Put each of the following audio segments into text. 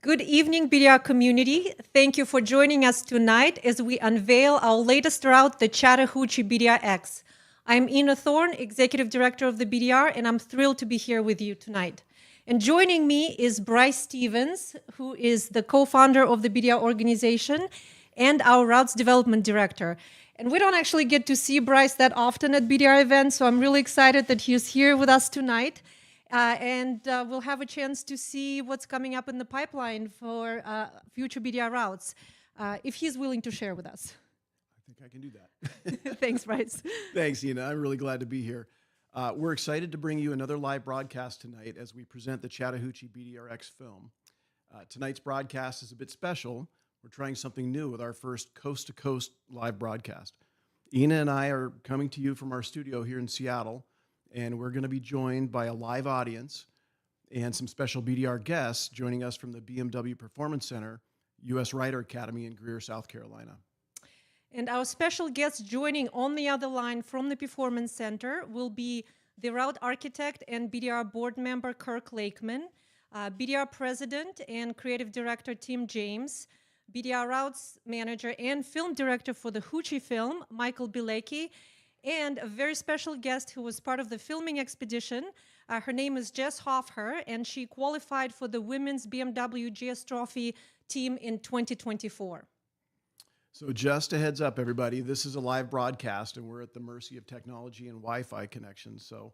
Good evening, BDR community. Thank you for joining us tonight as we unveil our latest route, the Chattahoochee BDR-X. I'm Ina Thorne, Executive Director of the BDR, and I'm thrilled to be here with you tonight. And joining me is Bryce Stevens, who is the co-founder of the BDR organization and our Routes Development Director. And we don't actually get to see Bryce that often at BDR events, so I'm really excited that he's here with us tonight. We'll have a chance to see what's coming up in the pipeline for future BDR routes, if he's willing to share with us. I think I can do that. Thanks, Bryce. Thanks, Ina. I'm really glad to be here. We're excited to bring you another live broadcast tonight as we present the Chattahoochee BDR-X film. Tonight's broadcast is a bit special. We're trying something new with our first coast-to-coast live broadcast. Ina and I are coming to you from our studio here in Seattle, and we're going to be joined by a live audience and some special BDR guests joining us from the BMW Performance Center US Rider Academy in Greer, South Carolina. And our special guest joining on the other line from the Performance Center will be the route architect and BDR board member Kirk Lakeman, BDR president and creative director Tim James, BDR routes manager and film director for the Hoochie film, Michael Bilecki, and a very special guest who was part of the filming expedition. Her name is Jess Hofher, and she qualified for the Women's BMW GS Trophy team in 2024. So just a heads up, everybody, this is a live broadcast, and we're at the mercy of technology and Wi-Fi connections, so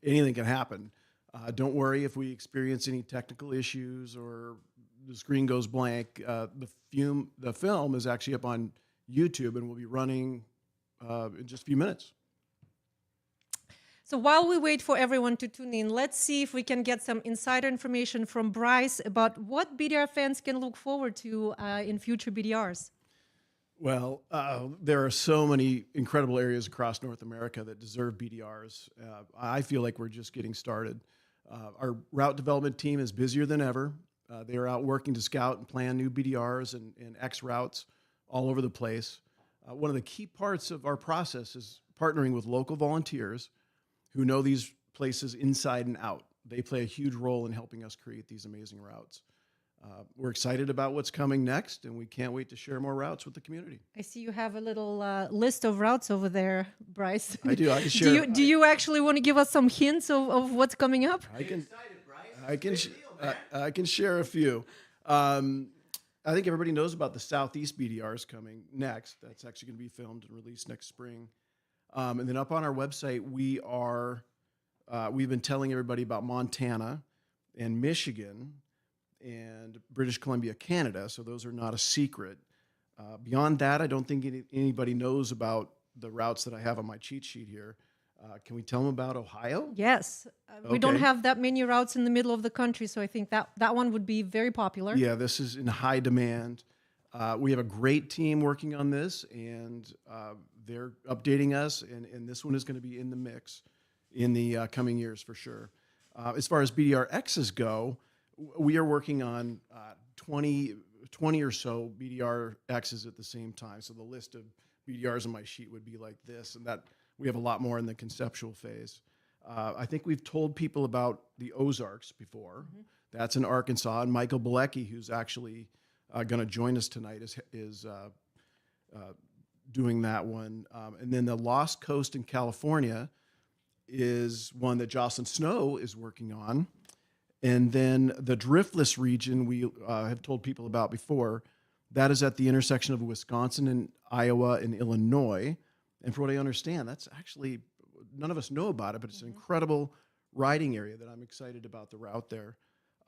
anything can happen. Don't worry if we experience any technical issues or the screen goes blank. The film is actually up on YouTube and will be running in just a few minutes. So while we wait for everyone to tune in, let's see if we can get some insider information from Bryce about what BDR fans can look forward to in future BDRs. Well, there are so many incredible areas across North America that deserve BDRs. I feel like we're just getting started. Our route development team is busier than ever. They are out working to scout and plan new BDRs and X routes all over the place. One of the key parts of our process is partnering with local volunteers who know these places inside and out. They play a huge role in helping us create these amazing routes. We're excited about what's coming next, and we can't wait to share more routes with the community. I see you have a little list of routes over there, Bryce. I do. I can share. Do you actually want to give us some hints of what's coming up? I can share a few. I think everybody knows about the Southeast BDRs coming next. That's actually going to be filmed and released next spring. And then up on our website, we've been telling everybody about Montana and Michigan and British Columbia, Canada. So those are not a secret. Beyond that, I don't think anybody knows about the routes that I have on my cheat sheet here. Can we tell them about Ohio? Yes. We don't have that many routes in the middle of the country, so I think that one would be very popular. Yeah, this is in high demand. We have a great team working on this, and they're updating us, and this one is going to be in the mix in the coming years for sure. As far as BDR-X's go, we are working on 20 or so BDR-X's at the same time. So the list of BDRs on my sheet would be like this, and that we have a lot more in the conceptual phase. I think we've told people about the Ozarks before. Mm-hmm. That's in Arkansas, and Michael Bilecki, who's actually going to join us tonight, is doing that one. And then the Lost Coast in California is one that Jocelyn Snow is working on. And then the Driftless region we have told people about before. That is at the intersection of Wisconsin and Iowa and Illinois. And for what I understand, that's actually, none of us know about it, but it's an incredible riding area that I'm excited about the route there.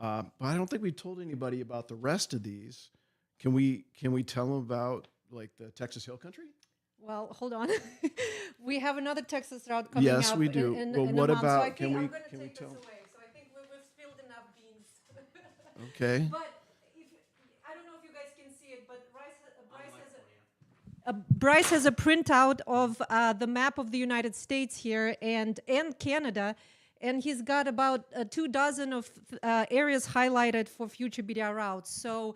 But I don't think we've told anybody about the rest of these. Can we tell them about like the Texas Hill Country? Well, hold on. We have another Texas route coming up. Yes, we do. In what a month. about? So Can we I'm going to tell? take this away. So I think we've spilled enough beans. Okay. But I don't know if you guys can see it, but Bryce has a printout of the map of the United States here and Canada, and he's got about 24 of areas highlighted for future BDR routes. So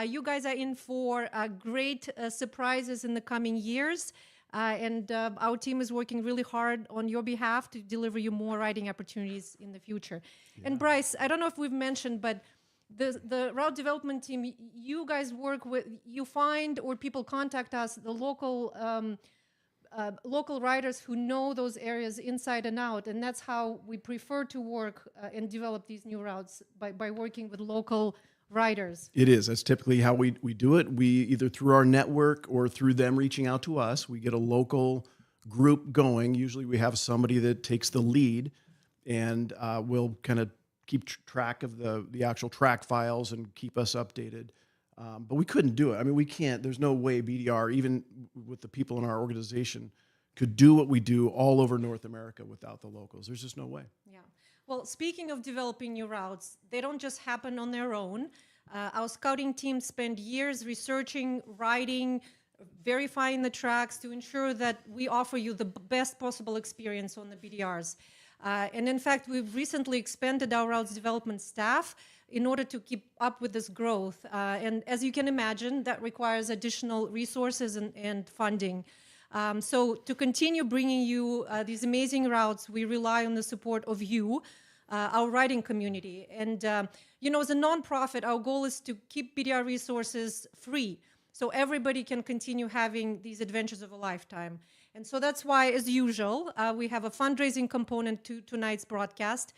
you guys are in for great surprises in the coming years, and our team is working really hard on your behalf to deliver you more riding opportunities in the future. Yeah. And Bryce, I don't know if we've mentioned, but the route development team, you guys work with, you find or people contact us, the local riders who know those areas inside and out, and that's how we prefer to work and develop these new routes, by working with local riders. It is. That's typically how we do it. We either through our network or through them reaching out to us, we get a local group going. Usually we have somebody that takes the lead, and we'll kind of keep track of the actual track files and keep us updated. But we couldn't do it. I mean, we can't. There's no way BDR, even with the people in our organization, could do what we do all over North America without the locals. There's just no way. Yeah. Well, speaking of developing new routes, they don't just happen on their own. Our scouting team spent years researching, riding, verifying the tracks to ensure that we offer you the best possible experience on the BDRs. And in fact, we've recently expanded our routes development staff in order to keep up with this growth. And as you can imagine, that requires additional resources and funding. So to continue bringing you these amazing routes, we rely on the support of you, our riding community. And, you know, as a nonprofit, our goal is to keep BDR resources free so everybody can continue having these adventures of a lifetime. And so that's why, as usual, we have a fundraising component to tonight's broadcast.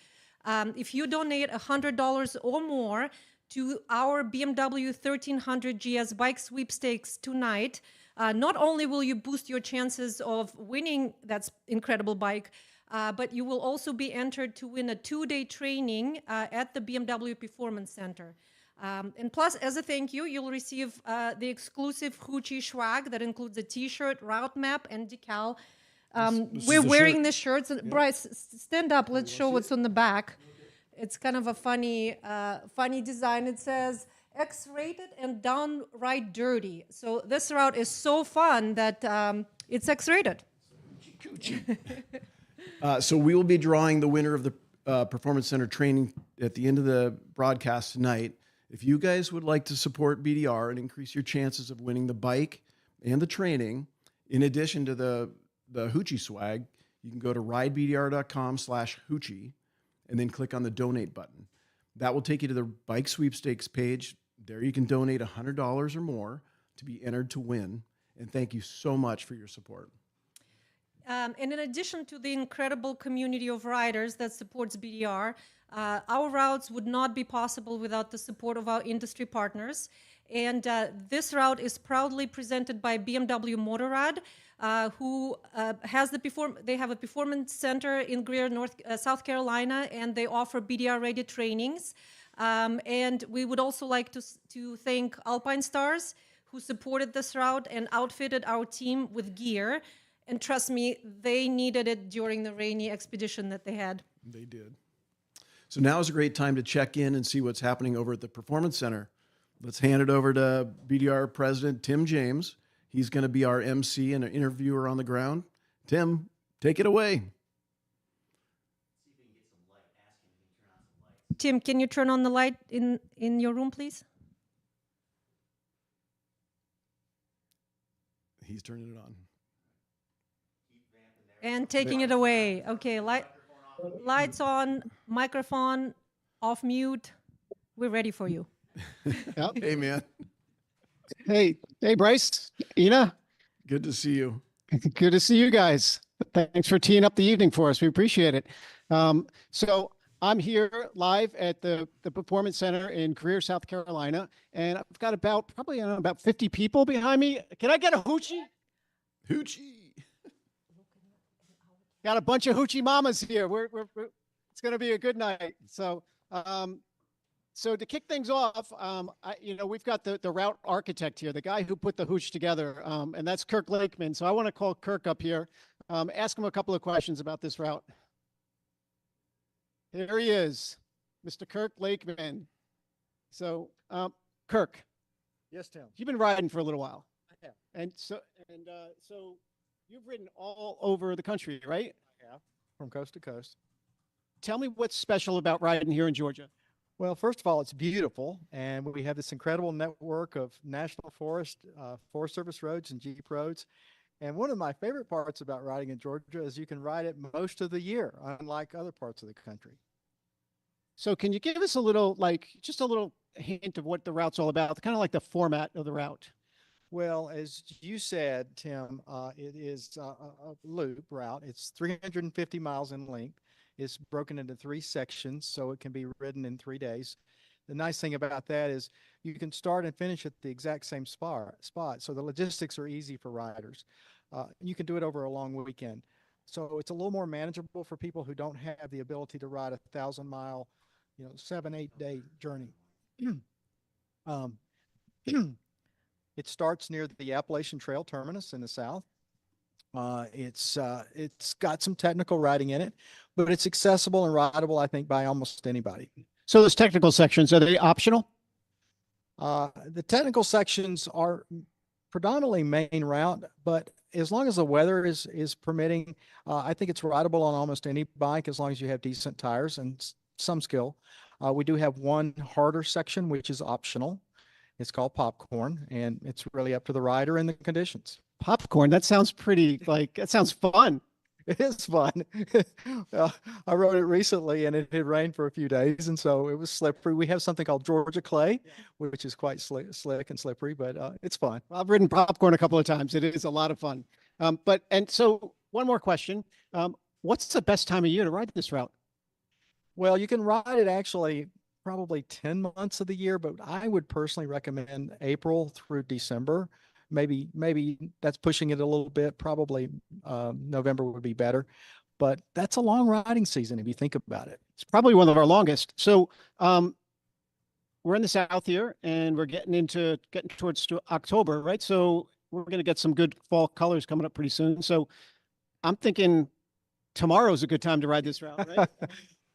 If you donate $100 or more to our BMW 1300 GS bike sweepstakes tonight, not only will you boost your chances of winning that incredible bike, but you will also be entered to win a 2-day training at the BMW Performance Center. And plus, as a thank you, you'll receive the exclusive Hoochie swag that includes a T-shirt, route map, and decal. We're wearing the shirts. Yeah. Bryce, stand up. Let's show what's on the back. It's kind of a funny design. It says X-rated and downright dirty. So this route is so fun that it's X-rated. So we will be drawing the winner of the Performance Center training at the end of the broadcast tonight. If you guys would like to support BDR and increase your chances of winning the bike and the training, in addition to the Hoochie swag, you can go to ridebdr.com/Hoochie and then click on the donate button. That will take you to the bike sweepstakes page. There you can donate $100 or more to be entered to win. And thank you so much for your support. And in addition to the incredible community of riders that supports BDR, our routes would not be possible without the support of our industry partners. And this route is proudly presented by BMW Motorrad, who has they have a performance center in Greer, South Carolina, and they offer BDR-ready trainings. And we would also like to thank Alpinestars, who supported this route and outfitted our team with gear. And trust me, they needed it during the rainy expedition that they had. They did. So now is a great time to check in and see what's happening over at the Performance Center. Let's hand it over to BDR President Tim James. He's going to be our MC and an interviewer on the ground. Tim, take it away. Tim, can you turn on the light in your room, please? He's turning it on. And taking it away. Okay, lights on, microphone off mute. We're ready for you. Yep. Hey, man. Hey, Bryce, Ina. Good to see you. Good to see you guys. Thanks for teeing up the evening for us. We appreciate it. So I'm here live at the Performance Center in Greer, South Carolina, and I've got about 50 people behind me. Can I get a hoochie? Hoochie. Got a bunch of hoochie mamas here. It's going to be a good night. So, so to kick things off, we've got the route architect here, the guy who put the hooch together, and that's Kirk Lakeman. So I want to call Kirk up here, ask him a couple of questions about this route. Here he is, Mr. Kirk Lakeman. So, Kirk. Yes, Tim. You've been riding for a little while. I have. And so you've ridden all over the country, right? I have, from coast to coast. Tell me what's special about riding here in Georgia. Well, first of all, it's beautiful, and we have this incredible network of national forest, Forest Service roads and Jeep roads. And one of my favorite parts about riding in Georgia is you can ride it most of the year, unlike other parts of the country. So can you give us a little, like, just a little hint of what the route's all about, kind of like the format of the route? Well, as you said, Tim, it is a loop route. It's 350 miles in length. It's broken into 3 sections, so it can be ridden in 3 days. The nice thing about that is you can start and finish at the exact same spot. So the logistics are easy for riders. You can do it over a long weekend. So it's a little more manageable for people who don't have the ability to ride a 1,000-mile, 7-8 day journey. It starts near the Appalachian Trail terminus in the south. It's got some technical riding in it, but it's accessible and rideable, I think, by almost anybody. So those technical sections, are they optional? The technical sections are predominantly main route, but as long as the weather is permitting, I think it's rideable on almost any bike as long as you have decent tires and some skill. We do have one harder section, which is optional. It's called popcorn, and it's really up to the rider and the conditions. Popcorn, that sounds that sounds fun. It is fun. I rode it recently, and it had rained for a few days, and so it was slippery. We have something called Georgia clay, which is quite slick and slippery, but it's fun. I've ridden popcorn a couple of times. It is a lot of fun. So one more question. What's the best time of year to ride this route? Well, you can ride it actually probably 10 months of the year, but I would personally recommend April through December. Maybe that's pushing it a little bit. Probably November would be better, but that's a long riding season if you think about it. It's probably one of our longest. So we're in the south here, and we're getting towards October, right? So we're going to get some good fall colors coming up pretty soon. So I'm thinking tomorrow's a good time to ride this route, right?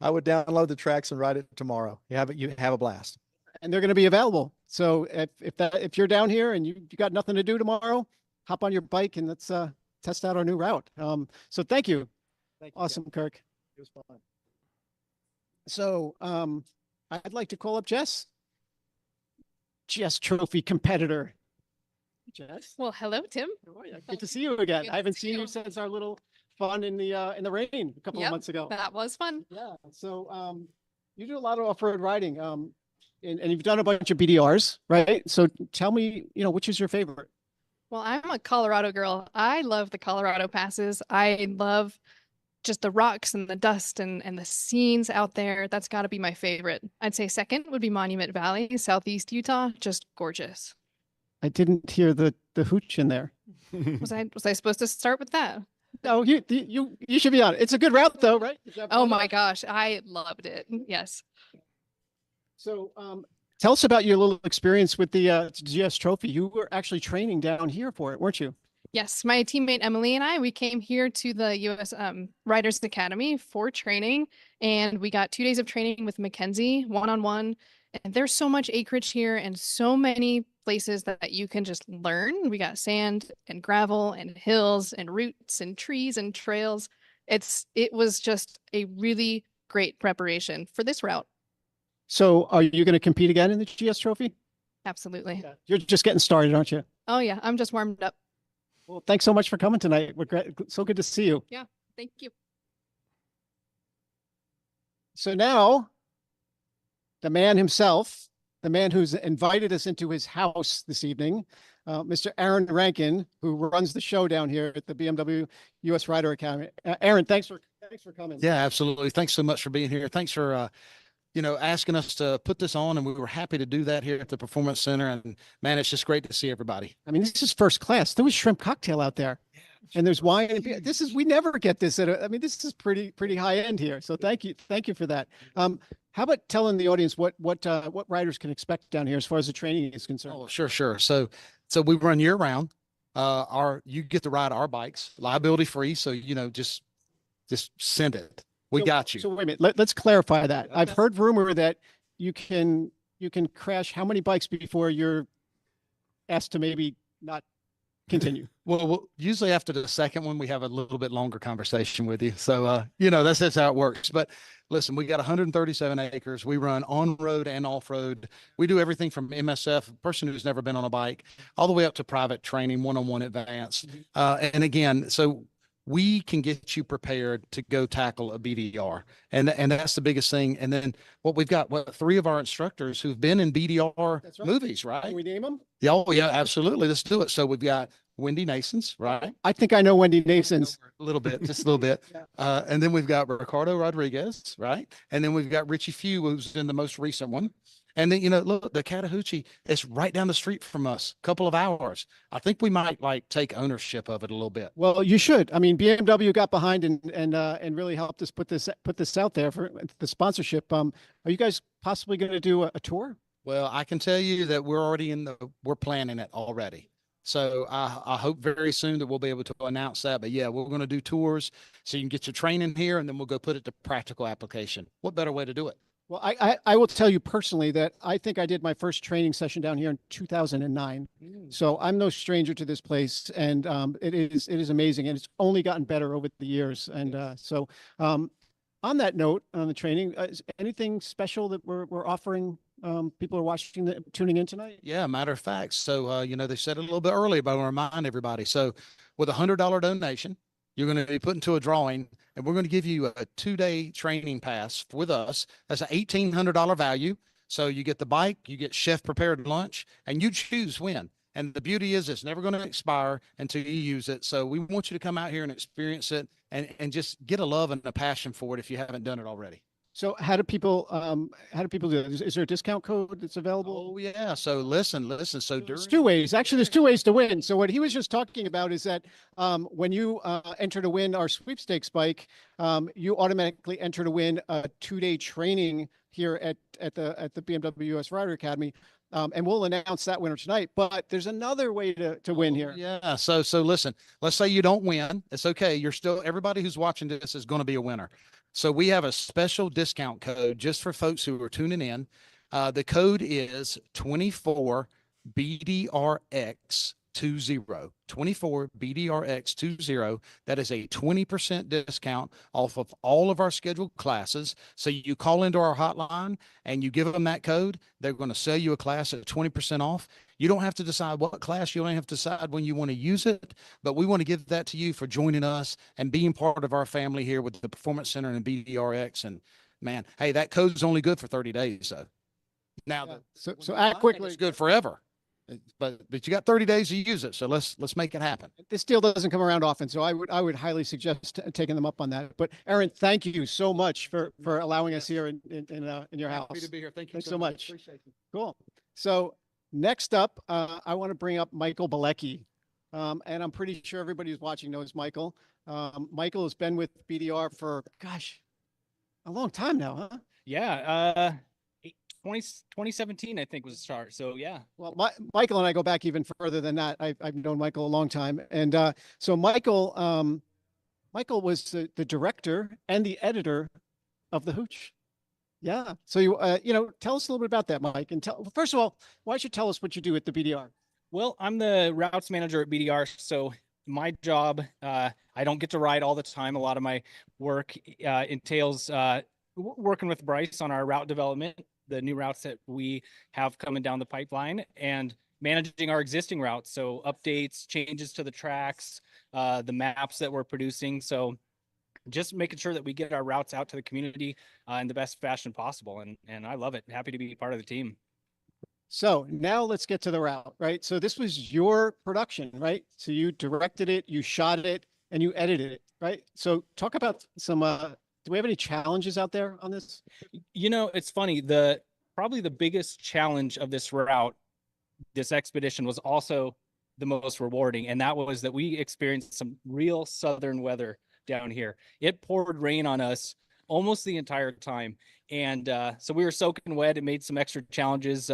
I would download the tracks and ride it tomorrow. You have a blast. And they're going to be available. So if you're down here and you got nothing to do tomorrow, hop on your bike and let's test out our new route. So thank you. Awesome, Kirk. It was fun. So I'd like to call up Jess Trophy competitor. Jess. Well, hello, Tim. Good to see you again. Good I haven't to see seen you you. since our little fun in the rain a couple of Yep, months ago. That was fun. Yeah. So you do a lot of off-road riding. And you've done a bunch of BDRs, right? So tell me, which is your favorite? Well, I'm a Colorado girl. I love the Colorado passes. I love just the rocks and the dust and the scenes out there. That's got to be my favorite. I'd say second would be Monument Valley, Southeast Utah. Just gorgeous. I didn't hear the hooch in there. Was I supposed to start with that? No, you should be on it. It's a good route though, right? Oh my gosh, I loved it. Yes. So tell us about your little experience with the GS Trophy. You were actually training down here for it, weren't you? Yes, my teammate Emily and we came here to the US Riders Academy for training, and we got 2 days of training with Mackenzie one-on-one. And there's so much acreage here and so many places that you can just learn. We got sand and gravel and hills and roots and trees and trails. It was just a really great preparation for this route. So are you going to compete again in the GS Trophy? Absolutely. Yeah. You're just getting started, aren't you? Oh yeah, I'm just warmed up. Well, thanks so much for coming tonight. So good to see you. Yeah, thank you. So now, the man himself, the man who's invited us into his house this evening, Mr. Aaron Rankin, who runs the show down here at the BMW US Rider Academy. Aaron, thanks for coming. Yeah, absolutely. Thanks so much for being here. Thanks for asking us to put this on, and we were happy to do that here at the Performance Center. And man, it's just great to see everybody. I mean, this is first class. There was shrimp cocktail out there, and there's wine. And beer. We never get this this is pretty high end here. So thank you for that. How about telling the audience what riders can expect down here as far as the training is concerned? Oh, sure. So we run year round. You get to ride our bikes, liability free. So just send it. We got you. So wait a minute. Let's clarify that. I've heard rumor that you can crash how many bikes before you're asked to maybe not continue? Well, usually after the second one, we have a little bit longer conversation with you. So, that's how it works. But listen, we got 137 acres. We run on road and off road. We do everything from MSF, a person who's never been on a bike, all the way up to private training, one-on-one advanced. And again, so we can get you prepared to go tackle a BDR. And that's the biggest thing. And then what we've got, three of our instructors who've been in BDR That's right. movies, right? Can we name them? Yeah, oh yeah, absolutely. Let's do it. So we've got Wendy Nasons, right? I think I know Wendy Nasons. A little bit, just a little bit. Yeah. And then we've got Ricardo Rodriguez, right? And then we've got Richie Few, who's in the most recent one. And then, look, the Chattahoochee is right down the street from us, a couple of hours. I think we might like take ownership of it a little bit. Well, you should. I mean, BMW got behind and really helped us put this out there for the sponsorship. Are you guys possibly going to do a tour? Well, I can tell you that we're planning it already. So I hope very soon that we'll be able to announce that. But yeah, we're going to do tours so you can get your training here, and then we'll go put it to practical application. What better way to do it? Well, I will tell you personally that I think I did my first training session down here in 2009. So I'm no stranger to this place, and it is amazing, and it's only gotten better over the years. And on that note, on the training, is anything special that we're offering? People are watching, tuning in tonight? Yeah, matter of fact. So, they said it a little bit earlier, but I want to remind everybody. So with $100 donation, you're going to be put into a drawing, and we're going to give you a 2-day training pass with us. That's an $1,800 value. So you get the bike, you get chef prepared lunch, and you choose when. And the beauty is it's never going to expire until you use it. So we want you to come out here and experience it and just get a love and a passion for it if you haven't done it already. So how do people do that? Is there a discount code that's available? Oh yeah. So listen. So There's two ways. Actually, there's two ways to win. So what he was just talking about is that when you enter to win our sweepstakes bike, you automatically enter to win a 2-day training here at the BMW US Rider Academy. And we'll announce that winner tonight. But there's another way to win here. Yeah. So listen, let's say you don't win. It's okay. Everybody who's watching this is going to be a winner. So we have a special discount code just for folks who are tuning in. The code is 24 BDR-X 20, 24 BDR-X 20. That is a 20% discount off of all of our scheduled classes. So you call into our hotline and you give them that code. They're going to sell you a class at 20% off. You don't have to decide what class. You don't have to decide when you want to use it, but we want to give that to you for joining us and being part of our family here with the Performance Center and BDR-X. And man, hey, that code's only good for 30 days. So now, Yeah. So act quickly. it's good forever. But you got 30 days to use it. So let's make it happen. This deal doesn't come around often, so I would highly suggest taking them up on that. But Aaron, thank you so much for allowing us here in your house. Happy to be here. Thank you Thanks so much. Appreciate you. Cool. So next up, I want to bring up Michael Bilecki. And I'm pretty sure everybody who's watching knows Michael. Michael has been with BDR for, gosh, a long time now, huh? Yeah. 2017, I think, was the start. So yeah. Well, Michael and I go back even further than that. I've known Michael a long time. And so Michael was the director and the editor of the Hooch. Yeah. So tell us a little bit about that, Mike. And first of all, why don't you tell us what you do at the BDR? Well, I'm the routes manager at BDR. So my job, I don't get to ride all the time. A lot of my work entails working with Bryce on our route development, the new routes that we have coming down the pipeline, and managing our existing routes. So updates, changes to the tracks, the maps that we're producing. So just making sure that we get our routes out to the community in the best fashion possible. And I love it. Happy to be part of the team. So now let's get to the route, right? So this was your production, right? So you directed it, you shot it, and you edited it, right? So talk about some, do we have any challenges out there on this? It's funny. Probably the biggest challenge of this route, this expedition, was also the most rewarding. And that was that we experienced some real southern weather down here. It poured rain on us almost the entire time. And so we were soaking wet. It made some extra challenges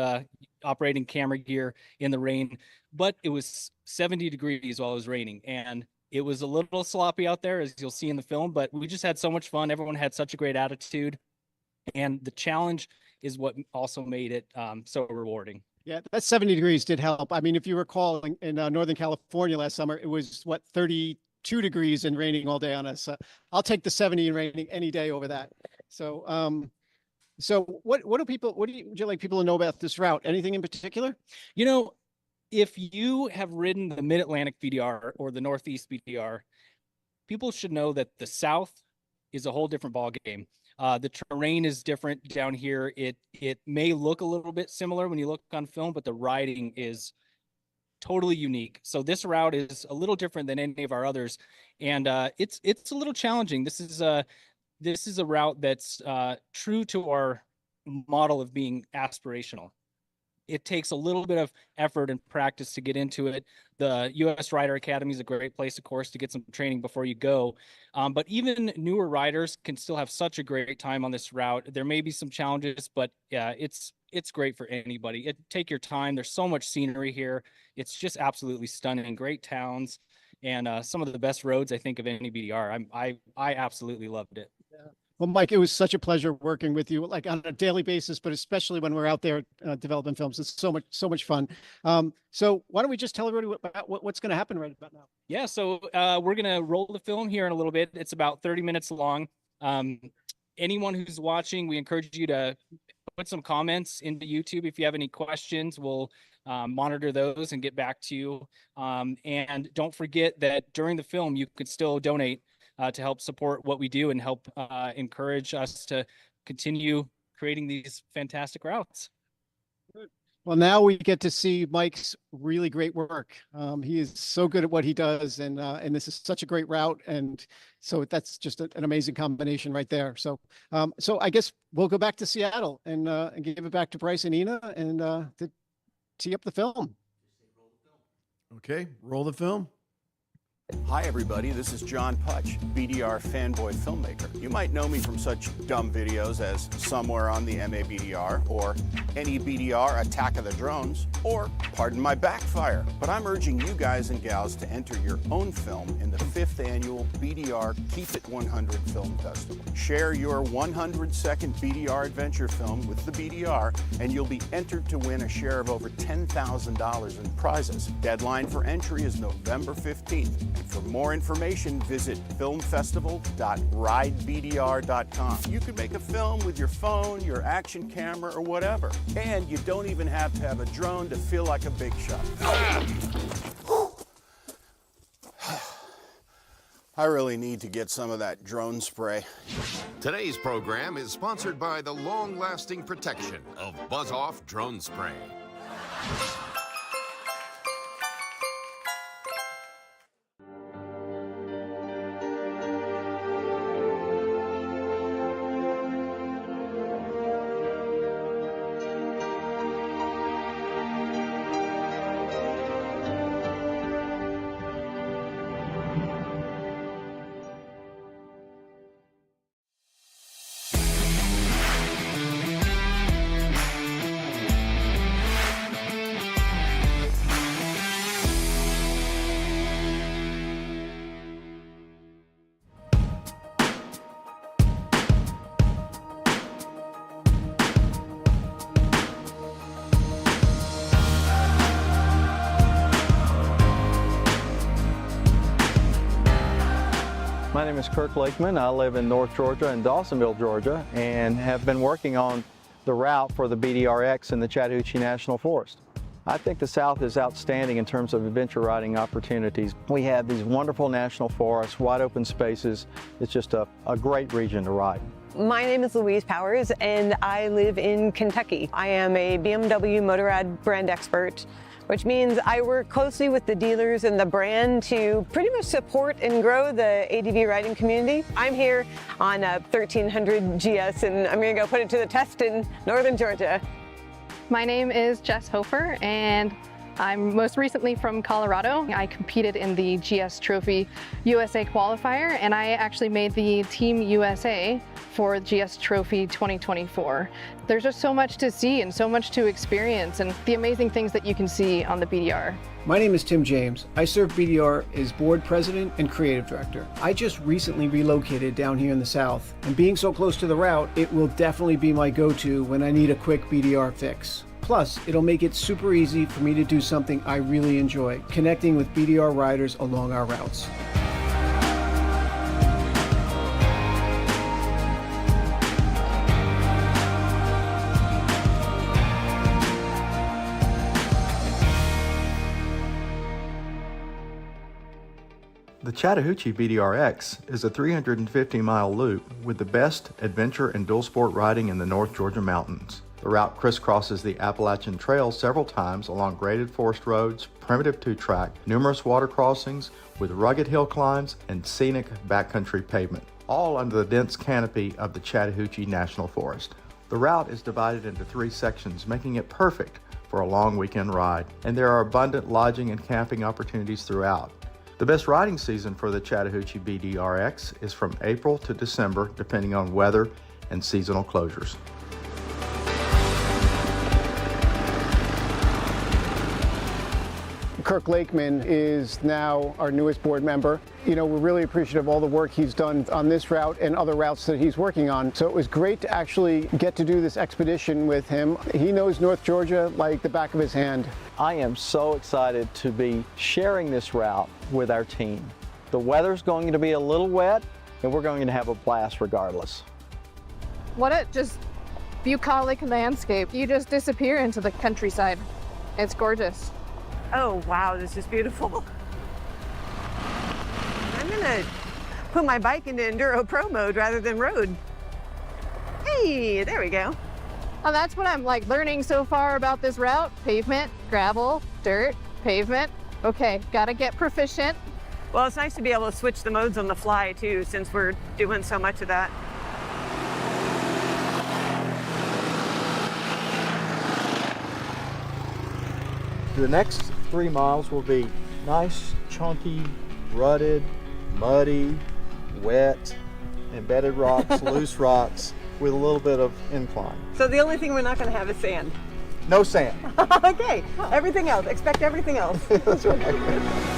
operating camera gear in the rain, but it was 70 degrees while it was raining. And it was a little sloppy out there, as you'll see in the film, but we just had so much fun. Everyone had such a great attitude. And the challenge is what also made it so rewarding. Yeah, that 70 degrees did help. I mean, if you recall, in Northern California last summer, it was 32 degrees and raining all day on us. I'll take the 70 and raining any day over that. So, what would you like people to know about this route? Anything in particular? If you have ridden the Mid-Atlantic BDR or the Northeast BDR, people should know that the South is a whole different ball game. The terrain is different down here. It may look a little bit similar when you look on film, but the riding is totally unique. So this route is a little different than any of our others, and it's a little challenging. This is a route that's true to our model of being aspirational. It takes a little bit of effort and practice to get into it. The US Rider Academy is a great place, of course, to get some training before you go. But even newer riders can still have such a great time on this route. There may be some challenges, but yeah, it's great for anybody. Take your time. There's so much scenery here. It's just absolutely stunning. Great towns and some of the best roads, I think, of any BDR. I absolutely loved it. Well, Mike, it was such a pleasure working with you, like on a daily basis, but especially when we're out there developing films. It's so much fun. So why don't we just tell everybody about what's going to happen right about now? Yeah, so we're going to roll the film here in a little bit. It's about 30 minutes long. Anyone who's watching, we encourage you to put some comments into YouTube. If you have any questions, we'll monitor those and get back to you. And don't forget that during the film, you could still donate to help support what we do and help encourage us to continue creating these fantastic routes. Well, now we get to see Mike's really great work. He is so good at what he does, and this is such a great route, and so that's just an amazing combination right there. So, so I guess we'll go back to Seattle and give it back to Bryce and Ina and to tee up the film. Okay, roll the film. Hi everybody, this is John Putch, BDR fanboy filmmaker. You might know me from such dumb videos as Somewhere on the MABDR, or Any BDR Attack of the Drones, or Pardon My Backfire. But I'm urging you guys and gals to enter your own film in the 5th annual BDR Keep It 100 Film Festival. Share your 100-second BDR adventure film with the BDR, and you'll be entered to win a share of over $10,000 in prizes. Deadline for entry is November 15th. And for more information, visit filmfestival.ridebdr.com. You can make a film with your phone, your action camera, or whatever. And you don't even have to have a drone to feel like a big shot. I really need to get some of that drone spray. Today's program is sponsored by the long-lasting protection of Buzz-Off Drone Spray. My name is Kirk Lakeman. I live in North Georgia and Dawsonville, Georgia, and have been working on the route for the BDR-X in the Chattahoochee National Forest. I think the South is outstanding in terms of adventure riding opportunities. We have these wonderful national forests, wide open spaces. It's just a great region to ride. My name is Louise Powers, and I live in Kentucky. I am a BMW Motorrad brand expert, which means I work closely with the dealers and the brand to pretty much support and grow the ADV riding community. I'm here on a 1300 GS, and I'm gonna go put it to the test in northern Georgia. My name is Jess Hofer, and I'm most recently from Colorado. I competed in the GS Trophy USA qualifier, and I actually made the Team USA for GS Trophy 2024. There's just so much to see and so much to experience, and the amazing things that you can see on the BDR. My name is Tim James. I serve BDR as board president and creative director. I just recently relocated down here in the South, and being so close to the route, it will definitely be my go-to when I need a quick BDR fix. Plus, it'll make it super easy for me to do something I really enjoy, connecting with BDR riders along our routes. The The Chattahoochee BDR-X is a 350-mile loop with the best adventure and dual sport riding in the North Georgia mountains. The route crisscrosses the Appalachian Trail several times along graded forest roads, primitive two-track, numerous water crossings with rugged hill climbs and scenic backcountry pavement, all under the dense canopy of the Chattahoochee National Forest. The route is divided into 3 sections, making it perfect for a long weekend ride, and there are abundant lodging and camping opportunities throughout. The best riding season for the Chattahoochee BDR-X is from April to December, depending on weather and seasonal closures. Kirk Lakeman is now our newest board member. You know, we're really appreciative of all the work he's done on this route and other routes that he's working on. So it was great to actually get to do this expedition with him. He knows North Georgia like the back of his hand. I am so excited to be sharing this route with our team. The weather's going to be a little wet, and we're going to have a blast regardless. What a just bucolic landscape. You just disappear into the countryside. It's gorgeous. Oh, wow, this is beautiful. I'm gonna put my bike into Enduro Pro mode rather than road. Hey, there we go. Oh, that's what I'm like learning so far about this route. Pavement, gravel, dirt, pavement. Okay, gotta get proficient. Well, it's nice to be able to switch the modes on the fly too, since we're doing so much of that. The next 3 miles will be nice, chunky, rutted, muddy, wet, embedded rocks, loose rocks, with a little bit of incline. So the only thing we're not going to have is sand. No sand. Okay, everything else. Expect everything else. That's right.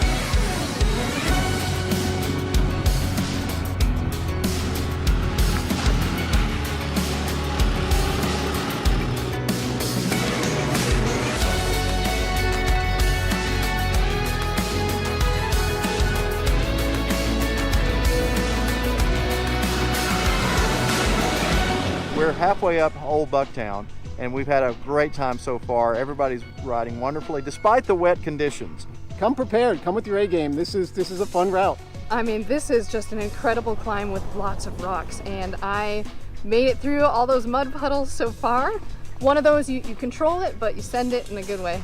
We're halfway up Old Bucktown, and we've had a great time so far. Everybody's riding wonderfully, despite the wet conditions. Come prepared, come with your A game. This is a fun route. I mean, this is just an incredible climb with lots of rocks, and I made it through all those mud puddles so far. One of those, you control it, but you send it in a good way.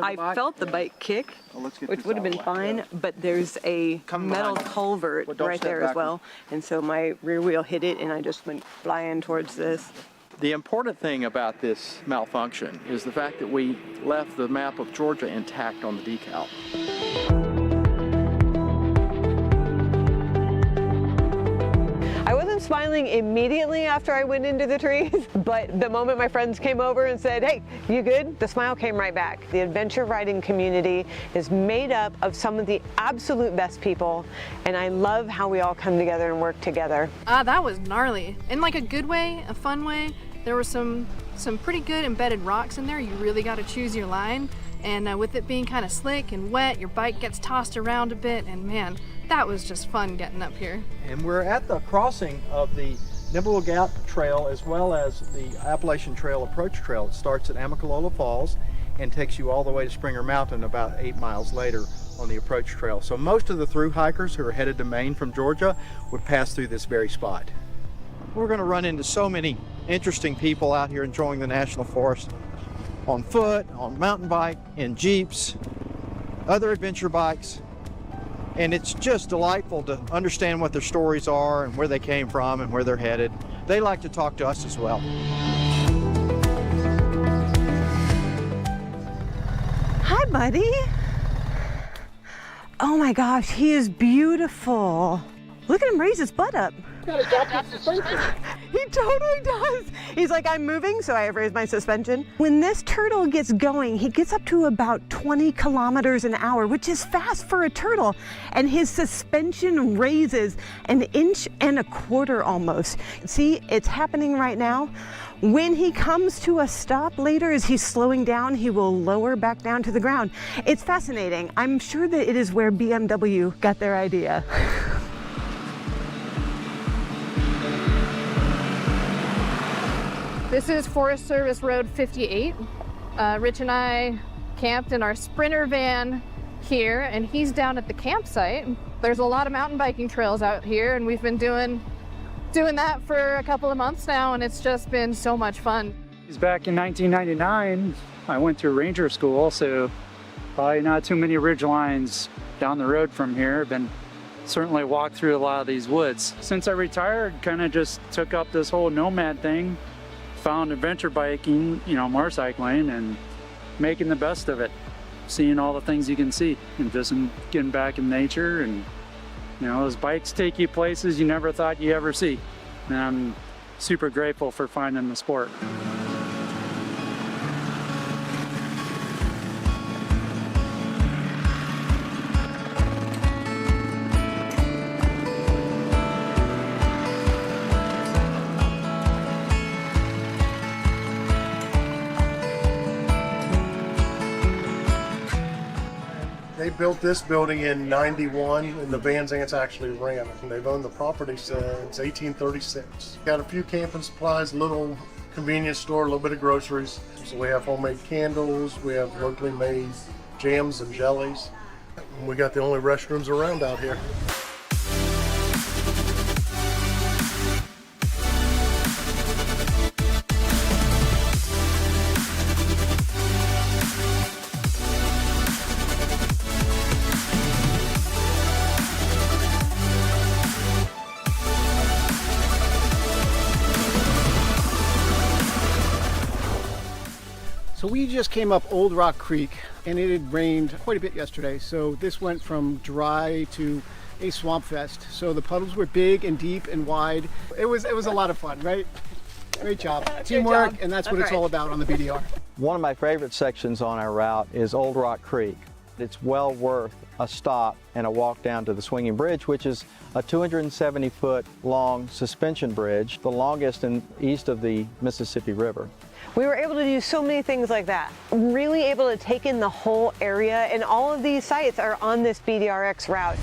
I felt the bike kick, which would have been fine, but there's a metal culvert right there as well. And so my rear wheel hit it and I just went flying towards this. The important thing about this malfunction is the fact that we left the map of Georgia intact on the decal. I wasn't smiling immediately after I went into the trees, but the moment my friends came over and said, "Hey, you good?" the smile came right back. The adventure riding community is made up of some of the absolute best people, and I love how we all come together and work together. That was gnarly. In like a good way, a fun way. There were some pretty good embedded rocks in there. You really got to choose your line. And with it being kind of slick and wet, your bike gets tossed around a bit, and man, that was just fun getting up here. And we're at the crossing of the Nimble Gap Trail as well as the Appalachian Trail Approach Trail. It starts at Amicalola Falls and takes you all the way to Springer Mountain about 8 miles later on the Approach Trail. So most of the through hikers who are headed to Maine from Georgia would pass through this very spot. We're going to run into so many interesting people out here enjoying the National Forest. On foot, on mountain bike, in Jeeps, other adventure bikes. And it's just delightful to understand what their stories are and where they came from and where they're headed. They like to talk to us as well. Hi, buddy. Oh my gosh, he is beautiful. Look at him raise his butt up. He totally does. He's like, I'm moving, so I have raised my suspension. When this turtle gets going, he gets up to about 20 kilometers an hour, which is fast for a turtle. And his suspension raises 1.25 inches almost. See, it's happening right now. When he comes to a stop later, as he's slowing down, he will lower back down to the ground. It's fascinating. I'm sure that it is where BMW got their idea. This is Forest Service Road 58. Rich and I camped in our Sprinter van here, and he's down at the campsite. There's a lot of mountain biking trails out here, and we've been doing that for a couple of months now, and it's just been so much fun. Back in 1999, I went through Ranger School, so probably not too many ridge lines down the road from here. Been certainly walked through a lot of these woods. Since I retired, kind of just took up this whole nomad thing, found adventure biking, motorcycling, and making the best of it. Seeing all the things you can see and just getting back in nature, and those bikes take you places you never thought you ever see. And I'm super grateful for finding the sport. They built this building in '91, and the Van Zants actually ran it. And they've owned the property since 1836. Got a few camping supplies, little convenience store, a little bit of groceries. So we have homemade candles, we have locally made jams and jellies. And we got the only restrooms around out here. So we just came up Old Rock Creek, and it had rained quite a bit yesterday. So this went from dry to a swamp fest. So the puddles were big and deep and wide. It was a lot of fun, right? Great job. Teamwork, and that's what it's all about on the BDR. One of my favorite sections on our route is Old Rock Creek. It's well worth a stop and a walk down to the Swinging Bridge, which is a 270-foot long suspension bridge, the longest east of the Mississippi River. We were able to do so many things like that. Really able to take in the whole area, and all of these sites are on this BDR-X route.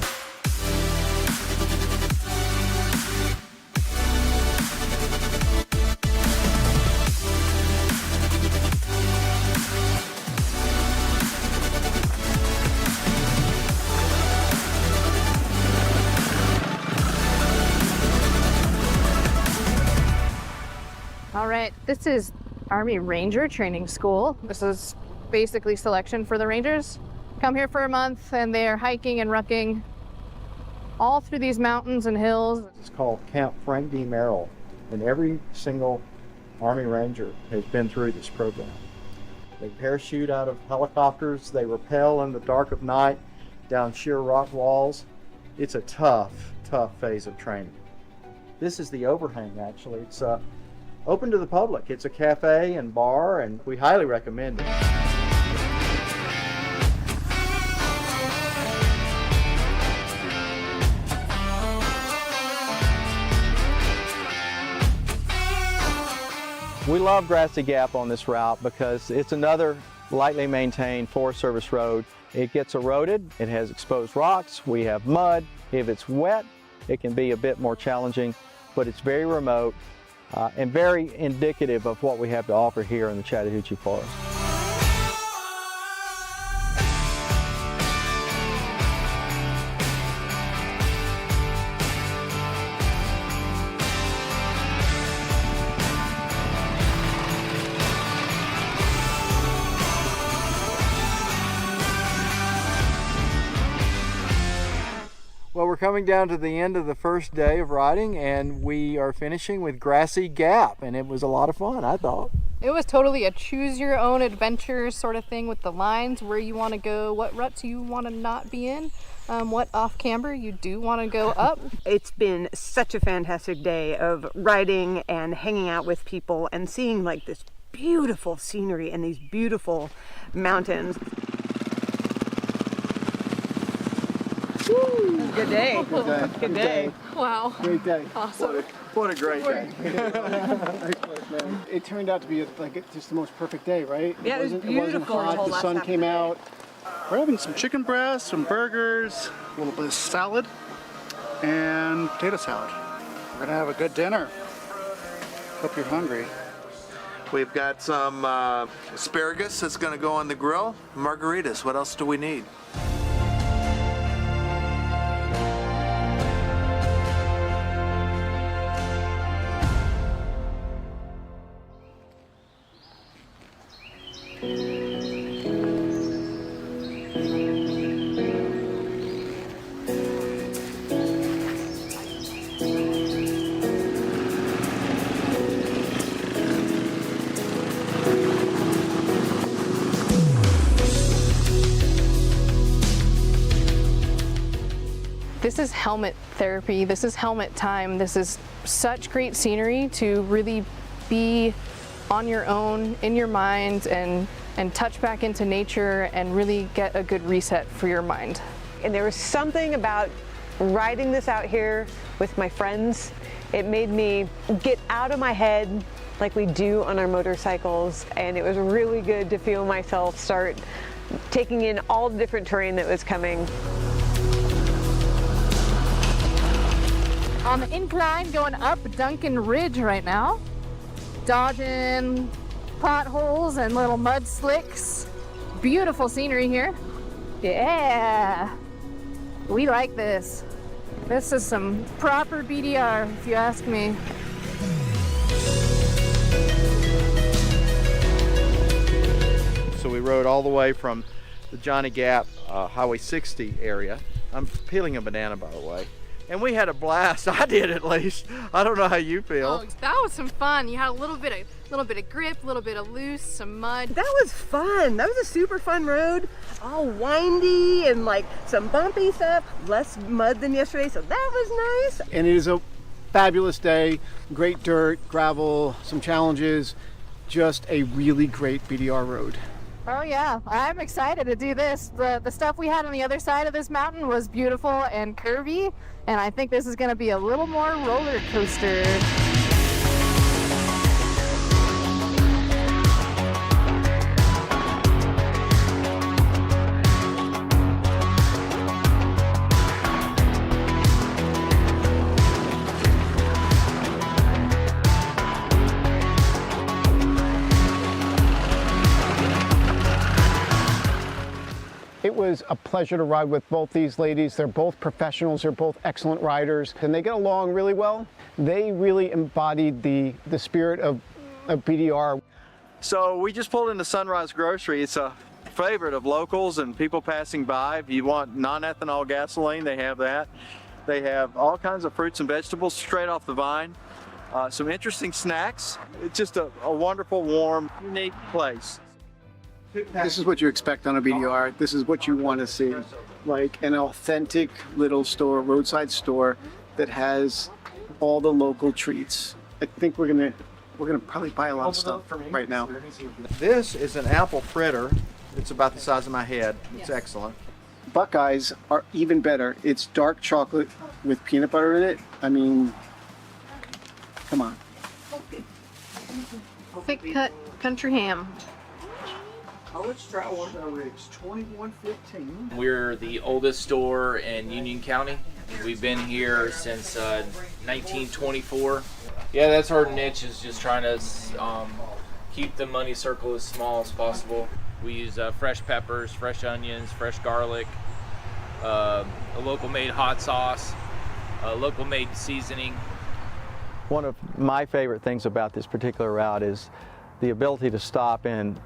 All right, this is Army Ranger Training School. This is basically selection for the Rangers. Come here for a month, and they're hiking and rucking all through these mountains and hills. It's called Camp Frank D. Merrill, and every single Army Ranger has been through this program. They parachute out of helicopters, they rappel in the dark of night down sheer rock walls. It's a tough phase of training. This is the overhang, actually. It's open to the public. It's a cafe and bar, and we highly recommend it. We love Grassy Gap on this route because it's another lightly maintained Forest Service road. It gets eroded, it has exposed rocks, we have mud. If it's wet, it can be a bit more challenging, but it's very remote. And very indicative of what we have to offer here in the Chattahoochee Forest. Well, we're coming down to the end of the first day of riding, and we are finishing with Grassy Gap, and it was a lot of fun, I thought. It was totally a choose your own adventure sort of thing with the lines, where you want to go, what ruts you want to not be in, what off camber you do want to go up. It's been such a fantastic day of riding and hanging out with people and seeing like this beautiful scenery and these beautiful mountains. Woo. Good day. Good day. Good day. Wow. Great day. Awesome. What a great day. It turned out to be just the most perfect day, right? Yeah, it was beautiful. It wasn't hot. The sun came out. We're having some chicken breast, some burgers, a little bit of salad, and potato salad. We're gonna have a good dinner. Hope you're hungry. We've got some asparagus that's going to go on the grill. Margaritas. What else do we need? This is helmet therapy. This is helmet time. This is such great scenery to really be on your own, in your mind, and touch back into nature and really get a good reset for your mind. And there was something about riding this out here with my friends. It made me get out of my head like we do on our motorcycles, and it was really good to feel myself start taking in all the different terrain that was coming. On the incline going up Duncan Ridge right now, dodging potholes and little mud slicks. Beautiful scenery here. Yeah, we like this. This is some proper BDR, if you ask me. So we rode all the way from the Johnny Gap Highway 60 area. I'm peeling a banana, by the way. And we had a blast. I did, at least. I don't know how you feel. Oh, that was some fun. You had a little bit of grip, a little bit of loose, some mud. That was fun. That was a super fun road. All windy and like some bumpy stuff. Less mud than yesterday, so that was nice. And it is a fabulous day. Great dirt, gravel, some challenges. Just a really great BDR road. Oh yeah, I'm excited to do this. The stuff we had on the other side of this mountain was beautiful and curvy, and I think this is going to be a little more roller coaster. It was a pleasure to ride with both these ladies. They're both professionals, they're both excellent riders, and they get along really well. They really embodied the spirit of BDR. So we just pulled into Sunrise Grocery. It's a favorite of locals and people passing by. If you want non-ethanol gasoline, they have that. They have all kinds of fruits and vegetables straight off the vine. Some interesting snacks. It's just a wonderful, warm, unique place. This is what you expect on a BDR. This is what you want to see. Like an authentic little store, roadside store that has all the local treats. I think we're gonna probably buy a lot of stuff right now. This is an apple fritter. It's about the size of my head. It's excellent. Buckeyes are even better. It's dark chocolate with peanut butter in it. I mean, come on. Thick cut country ham. College Trout Rigs, 2115. We're the oldest store in Union County. We've been here since 1924. Yeah, that's our niche, is just trying to keep the money circle as small as possible. We use fresh peppers, fresh onions, fresh garlic, a local made hot sauce, a local made seasoning. One of my favorite things about this particular route is the ability to stop in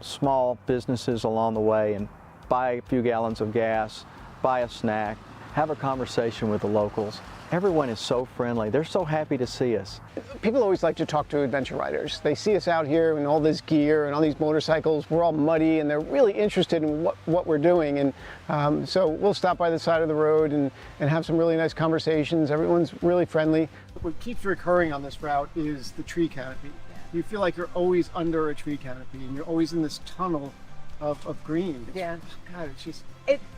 small businesses along the way and buy a few gallons of gas, buy a snack, have a conversation with the locals. Everyone is so friendly. They're so happy to see us. People always like to talk to adventure riders. They see us out here in all this gear and all these motorcycles. We're all muddy, and they're really interested in what we're doing. And so we'll stop by the side of the road and have some really nice conversations. Everyone's really friendly. What keeps recurring on this route is the tree canopy. You feel like you're always under a tree canopy, and you're always in this tunnel of green. Yeah. God, it's just...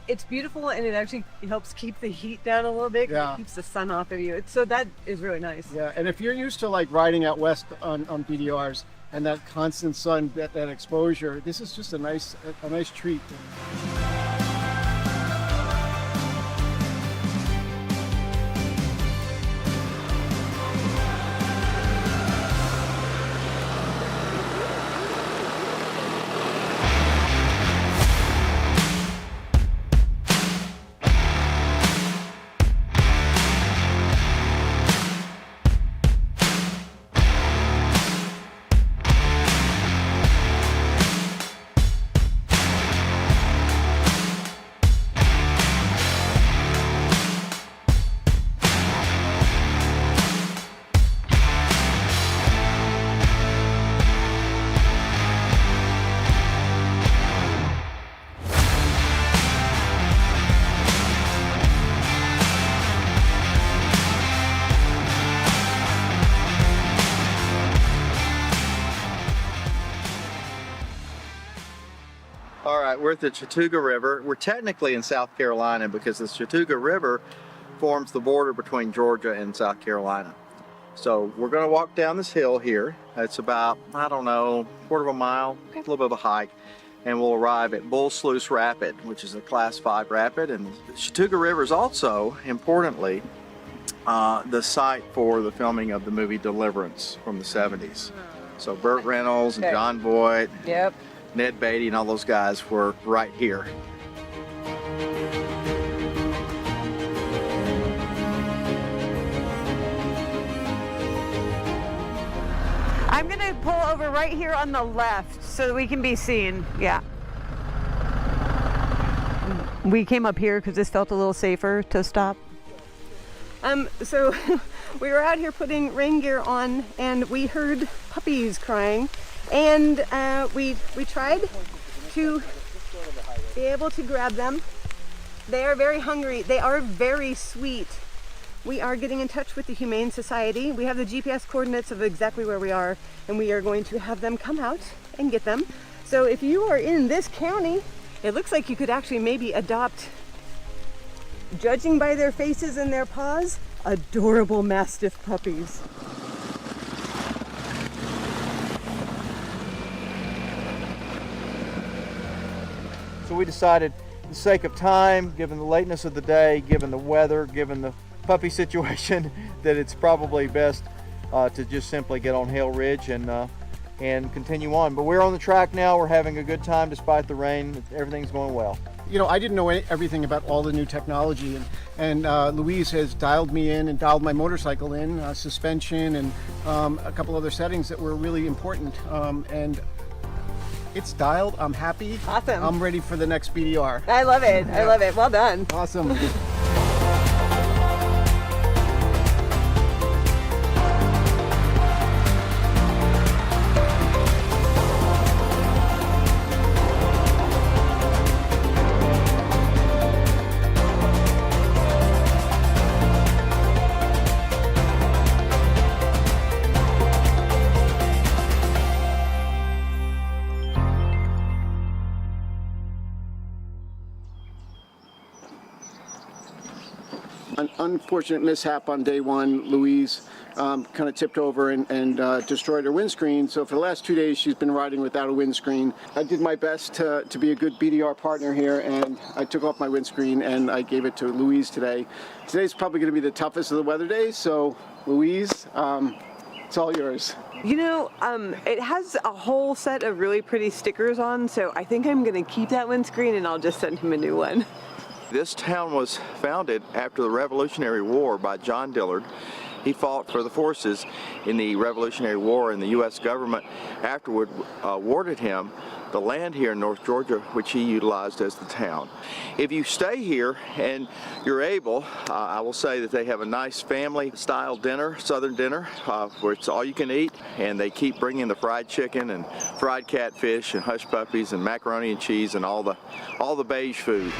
It's beautiful, and it actually helps keep the heat down a little bit. Yeah. It keeps the sun off of you. So that is really nice. Yeah, and if you're used to like riding out west on BDRs and that constant sun, that exposure, this is just a nice treat. right, we're at the Chattahoochee River. We're technically in South Carolina because the Chattahoochee River forms the border between Georgia and South Carolina. So we're going to walk down this hill here. It's about, I don't know, quarter of a mile, a little bit of a hike, and we'll arrive at Bull Sluice Rapid, which is a Class 5 rapid. And the Chattahoochee River is also, importantly, the site for the filming of the movie Deliverance from the 70s. So Burt Reynolds and John Voight, Ned Beatty, and all those guys were right here. I'm gonna pull over right here on the left so that we can be seen. Yeah. We came up here because this felt a little safer to stop. So we were out here putting rain gear on and we heard puppies crying, and we tried to be able to grab them. They are very hungry. They are very sweet. We are getting in touch with the Humane Society. We have the GPS coordinates of exactly where we are, and we are going to have them come out and get them. So if you are in this county, it looks like you could actually maybe adopt, judging by their faces and their paws, adorable Mastiff puppies. So we decided, for the sake of time, given the lateness of the day, given the weather, given the puppy situation, that it's probably best to just simply get on Hale Ridge and continue on. But we're on the track now. We're having a good time despite the rain. Everything's going well. You know, I didn't know everything about all the new technology, and Louise has dialed me in and dialed my motorcycle in, suspension and a couple other settings that were really important. And it's dialed. I'm happy. Awesome. I'm ready for the next BDR. I love it. I love it. Well done. Awesome. An unfortunate mishap on day one. Louise kind of tipped over and destroyed her windscreen. So for the last 2 days, she's been riding without a windscreen. I did my best to be a good BDR partner here, and I took off my windscreen and I gave it to Louise today. Today's probably going to be the toughest of the weather days. So Louise, it's all yours. You know, it has a whole set of really pretty stickers on, so I think I'm going to keep that windscreen and I'll just send him a new one. This town was founded after the Revolutionary War by John Dillard. He fought for the forces in the Revolutionary War, and the U.S. government afterward awarded him the land here in North Georgia, which he utilized as the town. If you stay here and you're able, I will say that they have a nice family-style dinner, Southern dinner, where it's all you can eat, and they keep bringing the fried chicken and fried catfish and hush puppies and macaroni and cheese and all the beige food.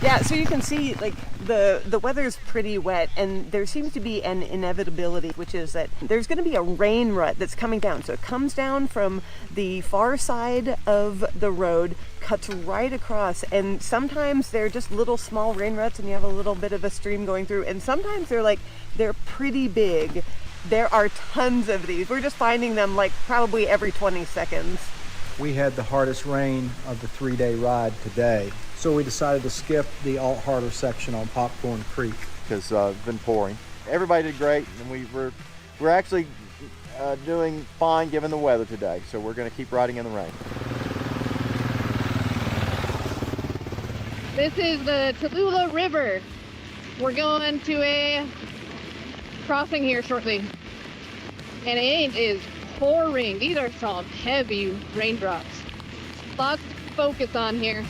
Yeah, so you can see like the weather's pretty wet, and there seems to be an inevitability, which is that there's going to be a rain rut that's coming down. So it comes down from the far side of the road, cuts right across, and sometimes they're just little small rain ruts and you have a little bit of a stream going through, and sometimes they're pretty big. There are tons of these. We're just finding them like probably every 20 seconds. We had the hardest rain of the 3-day ride today, so we decided to skip the alt harder section on Popcorn Creek because it's been pouring. Everybody did great, and we're actually doing fine given the weather today, so we're going to keep riding in the rain. This is the Tallulah River. We're going to a crossing here shortly, and it is pouring. These are some heavy raindrops. Lots to focus on here.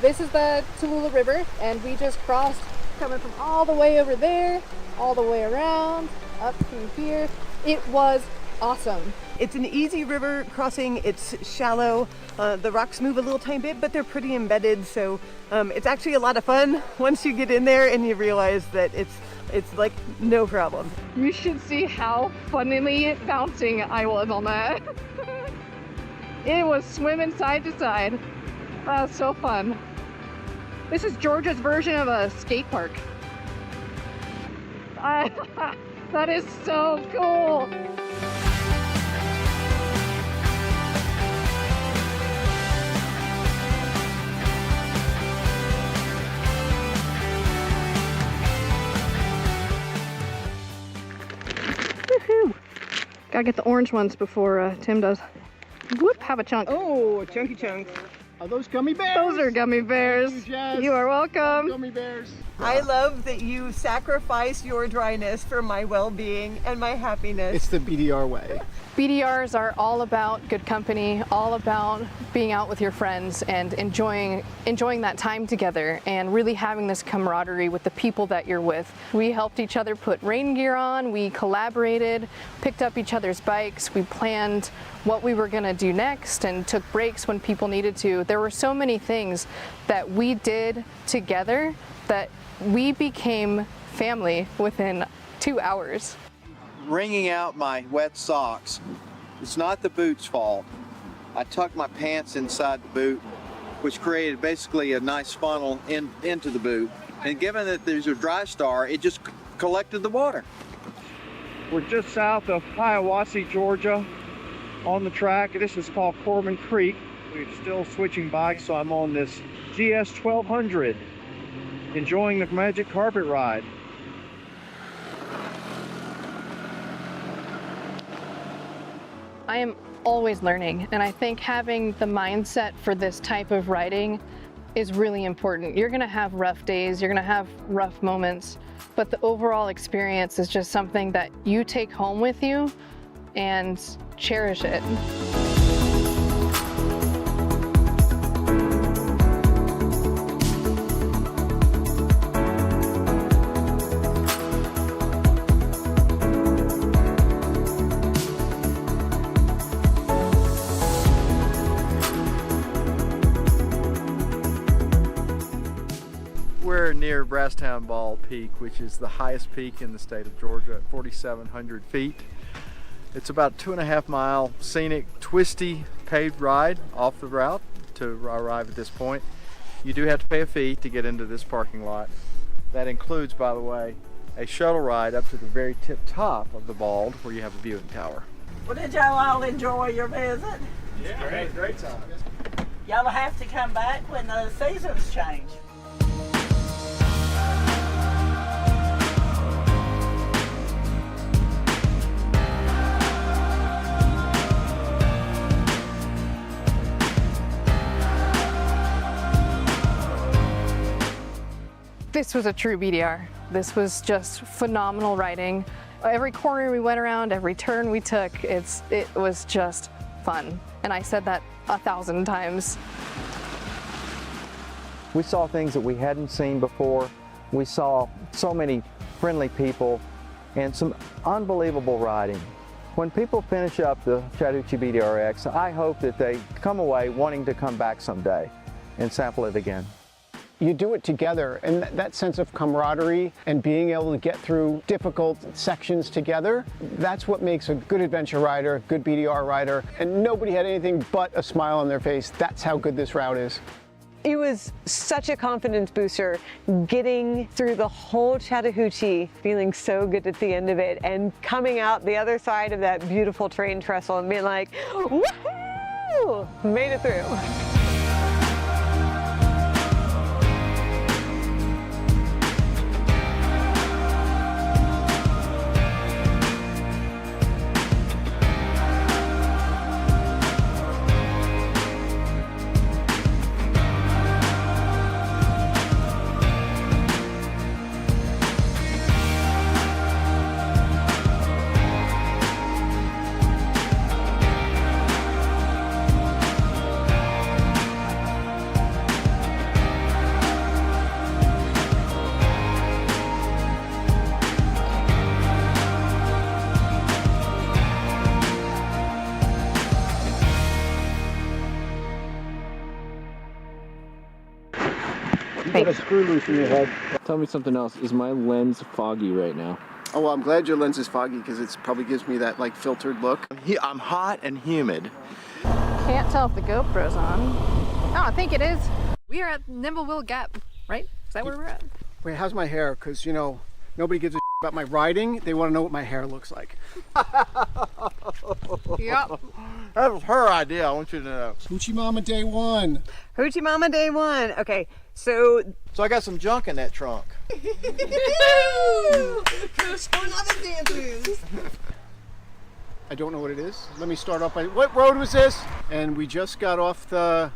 this is the Tallulah River, and we just crossed coming from all the way over there, all the way around, up through here. It was awesome. It's an easy river crossing. It's shallow. The rocks move a little tiny bit, but they're pretty embedded. So it's actually a lot of fun once you get in there and you realize that it's like no problem. You should see how funnily bouncing I was on that. It was swimming side to side. That was so fun. This is Georgia's version of a skate park. That is so cool. Woohoo! Gotta get the orange ones before Tim does. Whoop, have a chunk. Oh, chunky chunks. Are those gummy bears? Those are gummy bears. Thank you, Jazz. You are welcome. Gummy bears. I love that you sacrifice your dryness for my well-being and my happiness. It's the BDR way. BDRs are all about good company, all about being out with your friends and enjoying that time together and really having this camaraderie with the people that you're with. We helped each other put rain gear on, we collaborated, picked up each other's bikes, we planned what we were gonna do next and took breaks when people needed to. There were so many things that we did together that we became family within 2 hours. Wringing out my wet socks. It's not the boot's fault. I tucked my pants inside the boot, which created basically a nice funnel into the boot. And given that there's a dry star, it just collected the water. We're just south of Hiawassee, Georgia, on the track. This is called Corbin Creek. We're still switching bikes, so I'm on this GS 1200, enjoying the magic carpet ride. I am always learning, and I think having the mindset for this type of riding is really important. You're gonna have rough days, you're gonna have rough moments, but the overall experience is just something that you take home with you and cherish it. We're near Brasstown Ball Peak, which is the highest peak in the state of Georgia at 4,700 feet. It's about a 2.5 mile scenic, twisty, paved ride off the route to arrive at this point. You do have to pay a fee to get into this parking lot. That includes, by the way, a shuttle ride up to the very tip top of the bald where you have a viewing tower. Well, did y'all all enjoy your visit? Yeah, great time. Y'all have to come back when the seasons change. This was a true BDR. This was just phenomenal riding. Every corner we went around, every turn we took, it was just fun. And I said that 1,000 times. We saw things that we hadn't seen before. We saw so many friendly people and some unbelievable riding. When people finish up the Chattahoochee BDR-X, I hope that they come away wanting to come back someday and sample it again. You do it together, and that sense of camaraderie and being able to get through difficult sections together, that's what makes a good adventure rider, a good BDR rider, and nobody had anything but a smile on their face. That's how good this route is. It was such a confidence booster getting through the whole Chattahoochee, feeling so good at the end of it, and coming out the other side of that beautiful train trestle and being like, woohoo! Made it through. got a screw loose in your head. Tell me something else. Is my lens foggy right now? Oh, well, I'm glad your lens is foggy because it probably gives me that like filtered look. I'm hot and humid. Can't tell if the GoPro's on. Oh, I think it is. We are at Nimbleville Gap, right? Is that where we're at? Wait, how's my hair? Because, you know, nobody gives a about my riding. They want to know what my hair looks like. Yep. That was her idea, I want you to know. Hoochie Mama Day 1. Hoochie Mama Day 1. Okay, so I got some junk in that trunk. I don't know what it is. Let me start off by, what road was this? And we just got off the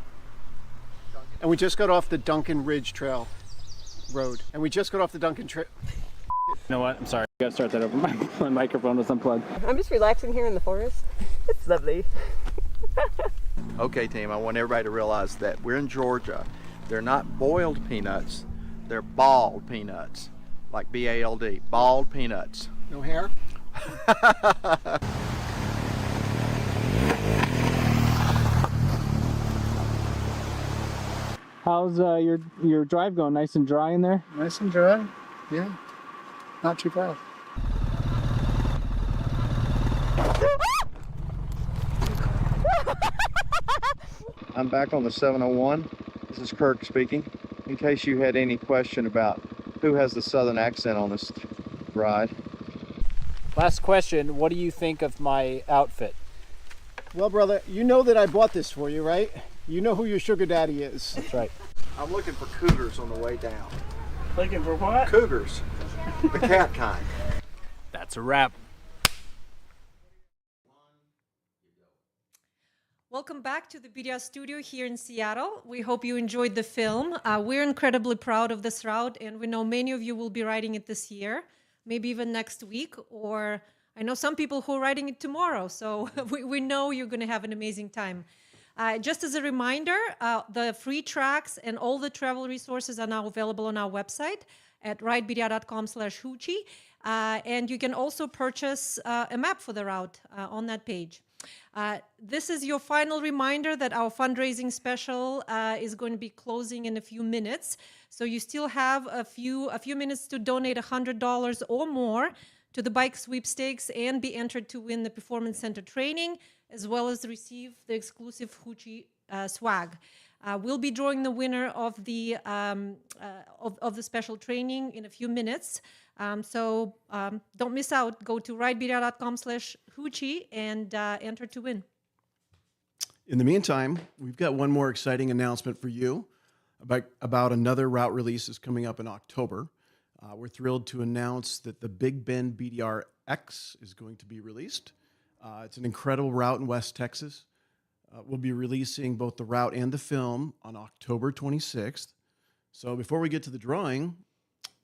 Duncan Ridge Trail road. And we just got off the Duncan Trail. You know what? I'm sorry. I gotta start that over. My microphone was unplugged. I'm just relaxing here in the forest. It's lovely. Okay, team, I want everybody to realize that we're in Georgia. They're not boiled peanuts, they're bald peanuts. Like B-A-L-D, bald peanuts. No hair? How's your drive going? Nice and dry in there? Nice and dry. Yeah. Not too bad. I'm back on the 701. This is Kirk speaking. In case you had any question about who has the southern accent on this ride. Last question, what do you think of my outfit? Well, brother, you know that I bought this for you, right? You know who your sugar daddy is. That's right. I'm looking for cougars on the way down. Looking for what? Cougars. The cat kind. That's a wrap. Welcome back to the BDR studio here in Seattle. We hope you enjoyed the film. We're incredibly proud of this route, and we know many of you will be riding it this year, maybe even next week, or I know some people who are riding it tomorrow, so we know you're going to have an amazing time. Just as a reminder, the free tracks and all the travel resources are now available on our website at ridebdr.com/hoochie. And you can also purchase a map for the route on that page. This is your final reminder that our fundraising special is going to be closing in a few minutes. So you still have a few minutes to donate $100 or more to the bike sweepstakes and be entered to win the Performance Center training, as well as receive the exclusive Hoochie swag. We'll be drawing the winner of the special training in a few minutes. So don't miss out. Go to ridebdr.com/hoochie and enter to win. In the meantime, we've got one more exciting announcement for you about another route release is coming up in October. We're thrilled to announce that the Big Bend BDR-X is going to be released. It's an incredible route in West Texas. We'll be releasing both the route and the film on October 26th. So before we get to the drawing,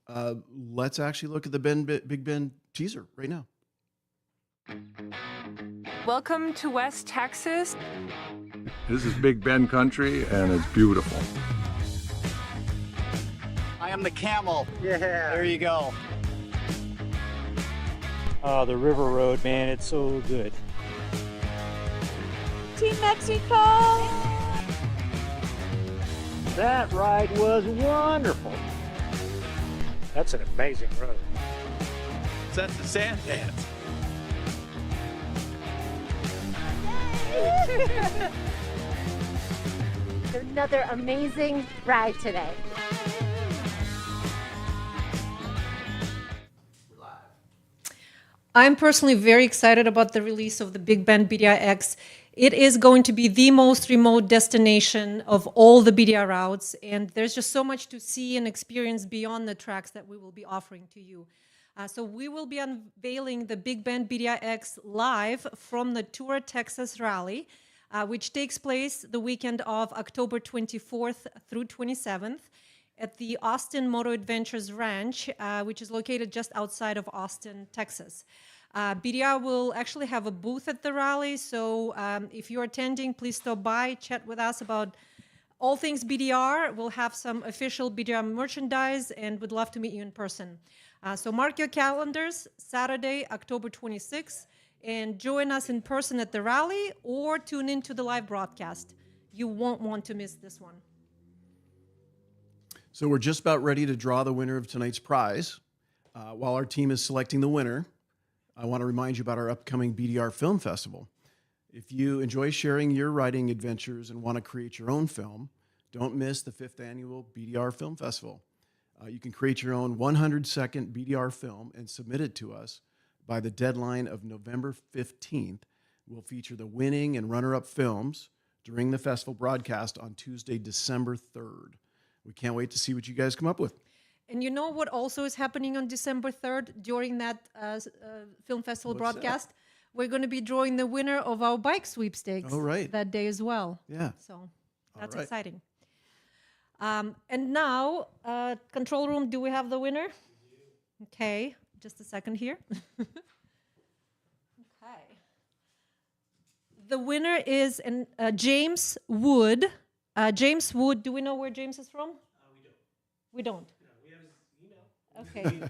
let's actually look at the Big Bend teaser right now. Welcome to West Texas. This is Big Bend country and it's beautiful. I am the camel. Yeah. There you go. Oh, the river road, man, it's so good. Team Mexico! That ride was wonderful. That's an amazing road. That's the sand dance. Another amazing ride today. I'm personally very excited about the release of the Big Bend BDR-X. It is going to be the most remote destination of all the BDR routes, and there's just so much to see and experience beyond the tracks that we will be offering to you. So we will be unveiling the Big Bend BDR-X live from the Tour Texas Rally, which takes place the weekend of October 24th through 27th at the Austin Moto Adventures Ranch, which is located just outside of Austin, Texas. BDR will actually have a booth at the rally, so if you're attending, please stop by, chat with us about all things BDR. We'll have some official BDR merchandise, and would love to meet you in person. So mark your calendars, Saturday, October 26th, and join us in person at the rally, or tune into the live broadcast. You won't want to miss this one. So we're just about ready to draw the winner of tonight's prize. While our team is selecting the winner, I want to remind you about our upcoming BDR Film Festival. If you enjoy sharing your riding adventures and want to create your own film, don't miss the 5th annual BDR Film Festival. You can create your own 100-second BDR film and submit it to us by the deadline of November 15th. We'll feature the winning and runner-up films during the festival broadcast on Tuesday, December 3rd. We can't wait to see what you guys come up with. And you know what also is happening on December 3rd during that film festival broadcast? We're going to be drawing the winner of our bike sweepstakes that day as well. Yeah. So that's exciting. And now, control room, do we have the winner? Okay, just a second here. Okay. The winner is James Wood. James Wood, do we know where James is from? We don't. Okay.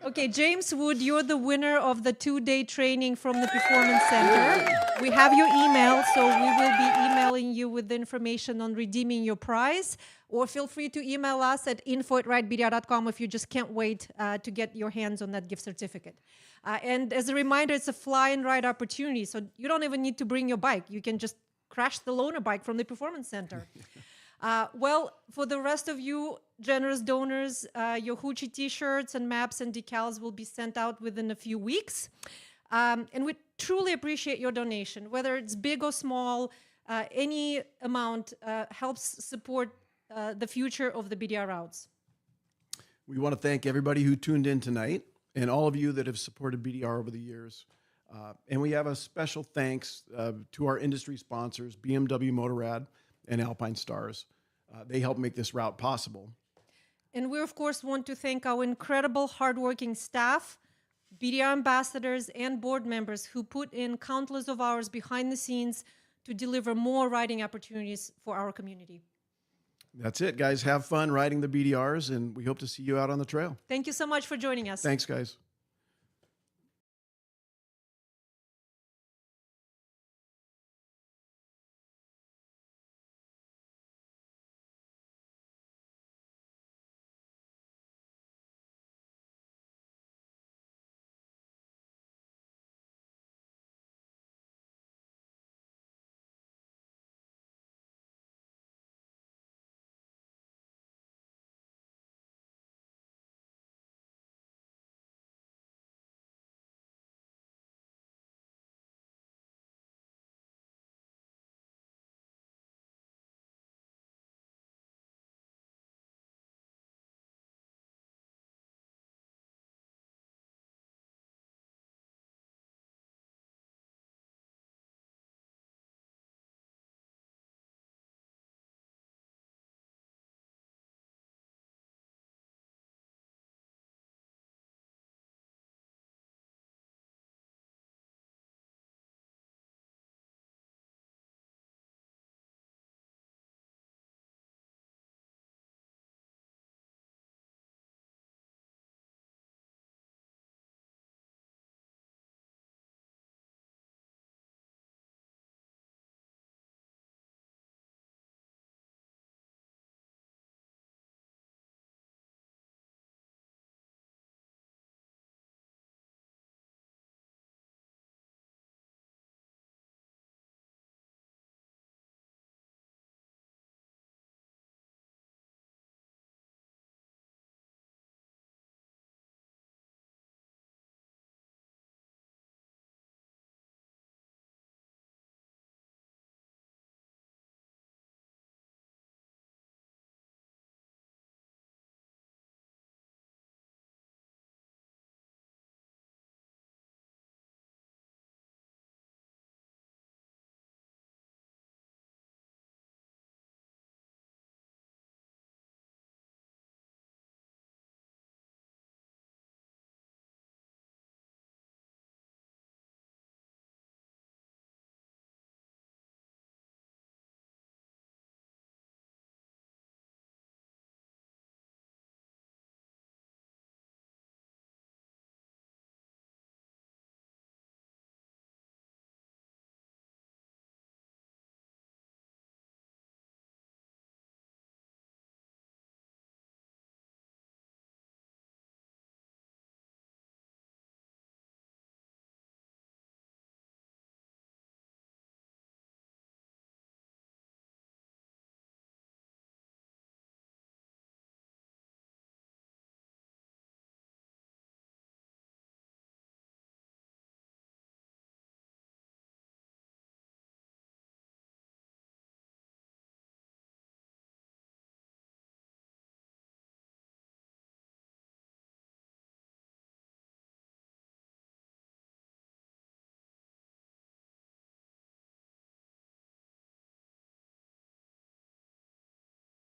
Okay, James Wood, you're the winner of the 2-day training from the Performance Center. We have your email, so we will be emailing you with the information on redeeming your prize. Or feel free to email us at info@ridebdr.com if you just can't wait to get your hands on that gift certificate. And as a reminder, it's a fly and ride opportunity, so you don't even need to bring your bike. You can just crash the loaner bike from the Performance Center. Well, for the rest of you generous donors, your Hoochie t-shirts and maps and decals will be sent out within a few weeks. And we truly appreciate your donation, whether it's big or small. Any amount helps support the future of the BDR routes. We want to thank everybody who tuned in tonight and all of you that have supported BDR over the years. And we have a special thanks to our industry sponsors, BMW Motorrad and Alpinestars. They help make this route possible. And we, of course, want to thank our incredible hardworking staff, BDR ambassadors, and board members who put in countless of hours behind the scenes to deliver more riding opportunities for our community. That's it, guys. Have fun riding the BDRs, and we hope to see you out on the trail. Thank you so much for joining us. Thanks, guys.